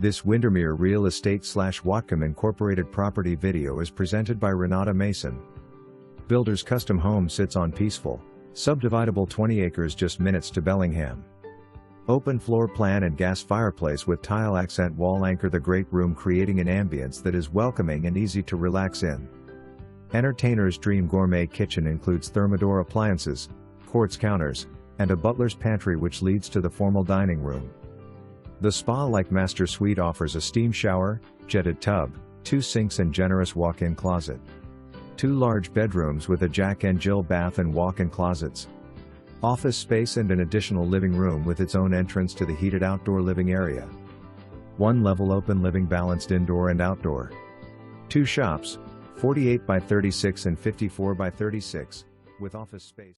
This Windermere Real Estate / Whatcom Incorporated property video is presented by Renata Mason. Builder's custom home sits on peaceful, sub-dividable 20 acres just minutes to Bellingham. Open floor plan and gas fireplace with tile accent wall anchor the great room, creating an ambience that is welcoming and easy to relax in. Entertainer's dream gourmet kitchen includes Thermador appliances, quartz counters, and a butler's pantry which leads to the formal dining room. The spa-like master suite offers a steam shower, jetted tub, 2 sinks and generous walk-in closet. 2 large bedrooms with a Jack and Jill bath and walk-in closets. Office space and an additional living room with its own entrance to the heated outdoor living area. 1 level open living balanced indoor and outdoor. 2 shops, 48 by 36 and 54 by 36, with office space.